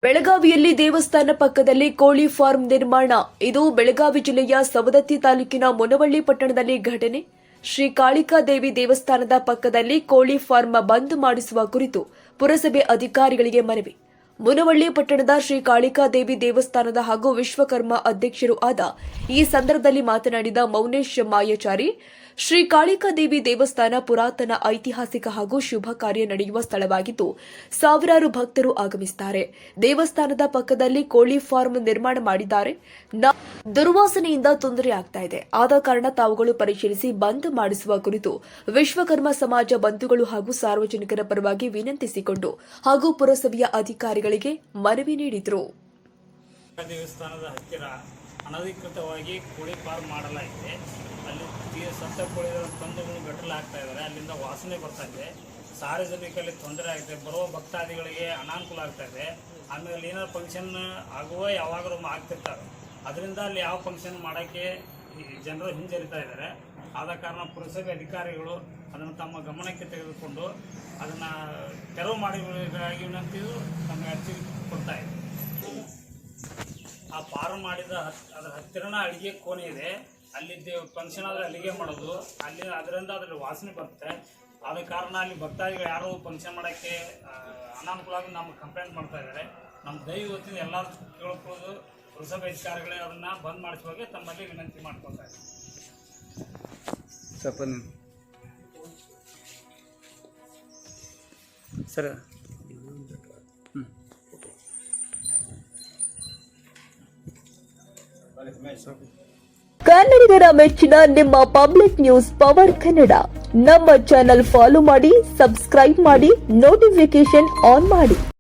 ಬೆಳಗಾವಿಯಲ್ಲಿ ದೇವಸ್ಥಾನ ಪಕ್ಕದಲ್ಲಿ ಕೋಳಿ ಫಾರ್ಮ್ ನಿರ್ಮಾಣ. ಇದು ಬೆಳಗಾವಿ ಜಿಲ್ಲೆಯ ಸವದತ್ತಿ ತಾಲೂಕಿನ ಮುನವಳ್ಳಿ ಪಟ್ಟಣದಲ್ಲಿ ಘಟನೆ. ಶ್ರೀ ಕಾಳಿಕಾ ದೇವಿ ದೇವಸ್ಥಾನದ ಪಕ್ಕದಲ್ಲಿ ಕೋಳಿ ಫಾರ್ಮ್ ಬಂದ್ ಮಾಡಿಸುವ ಕುರಿತು ಪುರಸಭೆ ಅಧಿಕಾರಿಗಳಿಗೆ ಮನವಿ. ಮುನವಳ್ಳಿ ಪಟ್ಟಣದ ಶ್ರೀ ಕಾಳಿಕಾ ದೇವಿ ದೇವಸ್ಥಾನದ ಹಾಗೂ ವಿಶ್ವಕರ್ಮ ಅಧ್ಯಕ್ಷರು ಆದ ಈ ಸಂದರ್ಭದಲ್ಲಿ ಮಾತನಾಡಿದ ಮೌನೇಶ್ ಮಾಯಚಾರಿ, ಶ್ರೀ ಕಾಳಿಕಾ ದೇವಿ ದೇವಸ್ಥಾನ ಪುರಾತನ ಐತಿಹಾಸಿಕ ಹಾಗೂ ಶುಭ ಕಾರ್ಯ ನಡೆಯುವ ಸ್ಥಳವಾಗಿದ್ದು ಸಾವಿರಾರು ಭಕ್ತರು ಆಗಮಿಸುತ್ತಾರೆ. ದೇವಸ್ಥಾನದ ಪಕ್ಕದಲ್ಲಿ ಕೋಳಿ ಫಾರ್ಮ್ ನಿರ್ಮಾಣ ಮಾಡಿದ್ದಾರೆ. ದುರ್ವಾಸನೆಯಿಂದ ತೊಂದರೆ ಆಗ್ತಾ ಇದೆ. ಆದ ಕಾರಣ ತಾವುಗಳು ಪರಿಶೀಲಿಸಿ ಬಂದ್ ಮಾಡಿಸುವ ಕುರಿತು ವಿಶ್ವಕರ್ಮ ಸಮಾಜ ಬಂಧುಗಳು ಹಾಗೂ ಸಾರ್ವಜನಿಕರ ಪರವಾಗಿ ವಿನಂತಿಸಿಕೊಂಡು ಹಾಗೂ ಪುರಸಭೆಯ ಅಧಿಕಾರಿಗಳಿಗೆ ಮನವಿ ನೀಡಿದರು. ದೇವಸ್ಥಾನದ ಹತ್ತಿರ ಅನಧಿಕೃತವಾಗಿ ಕೋಳಿ ಫಾರ್ಮ್ ಮಾಡಲಾಗಿದೆ. ಅಲ್ಲಿ ಸತ್ತ ಕೋಳಿಗಳ ತಂದುಗಳು ಗಟ್ಟಲಾಗ್ತಾ ಇದ್ದಾರೆ. ಅಲ್ಲಿಂದ ವಾಸನೆ ಬರ್ತಾ ಇದೆ. ಸಾರ್ವಜನಿಕರಲ್ಲಿ ತೊಂದರೆ ಆಗ್ತದೆ. ಬರುವ ಭಕ್ತಾದಿಗಳಿಗೆ ಅನಾನುಕೂಲ ಆಗ್ತಾ ಇದೆ. ಆಮೇಲೆ ಏನಾದ್ರು ಫಂಕ್ಷನ್ ಆಗುವ ಯಾವಾಗಲೂ ಆಗ್ತಿರ್ತಾರೆ. ಅದರಿಂದ ಅಲ್ಲಿ ಯಾವ ಫಂಕ್ಷನ್ ಮಾಡೋಕ್ಕೆ ಜನರು ಹಿಂಜರಿತಾ ಇದ್ದಾರೆ. ಆದ ಕಾರಣ ಪುರಸಭೆ ಅಧಿಕಾರಿಗಳು ಅದನ್ನು ತಮ್ಮ ಗಮನಕ್ಕೆ ತೆಗೆದುಕೊಂಡು ಅದನ್ನು ತೆರವು ಮಾಡಿಗಾಗಿ ವಿನಂತಿಯು ತಮಗೆ ಅರ್ಜಿ ಕೊಡ್ತಾ ಇದೆ. ಆ ಫಾರ್ಮ್ ಮಾಡಿದ ಅದರ ಹತ್ತಿರನ ಅಡುಗೆ ಕೋಣೆ ಇದೆ. ಅಲ್ಲಿ ಫಂಕ್ಷನ್ ಆದರೆ ಅಲ್ಲಿಗೆ ಮಾಡೋದು. ಅದರಿಂದ ಅದರಲ್ಲಿ ವಾಸನೆ ಬರುತ್ತೆ. ಆದ ಕಾರಣ ಅಲ್ಲಿ ಭಕ್ತಾದಿಗಳು ಯಾರು ಫಂಕ್ಷನ್ ಮಾಡೋಕ್ಕೆ ಅನಾನುಕೂಲ ಆಗಿ ನಮ್ಗೆ ಕಂಪ್ಲೇಂಟ್ ಮಾಡ್ತಾ ಇದ್ದಾರೆ. ನಮ್ಮ ದೈವತ್ತಿನ ಎಲ್ಲರೂ ಕೇಳ್ಕೊಳ್ಳೋದು ಪುರಸಭೆ ಅಧಿಕಾರಿಗಳೇ ಅದನ್ನು ಬಂದ್ ಮಾಡಿಸುವಾಗ ತಮ್ಮಲ್ಲಿ ವಿನಂತಿ ಮಾಡ್ಕೊಳ್ತಾ ಇದ್ದಾರೆ. ಸರ್ ಕನ್ನಡಿಗರ ಮೆಚ್ಚಿನ ನಿಮ್ಮ ಪಬ್ಲಿಕ್ ನ್ಯೂಸ್ ಪವರ್ ಕನ್ನಡ. ನಮ್ಮ ಚಾನೆಲ್ ಫಾಲೋ ಮಾಡಿ, ಸಬ್ಸ್ಕ್ರೈಬ್ ಮಾಡಿ, ನೋಟಿಫಿಕೇಶನ್ ಆನ್ ಮಾಡಿ.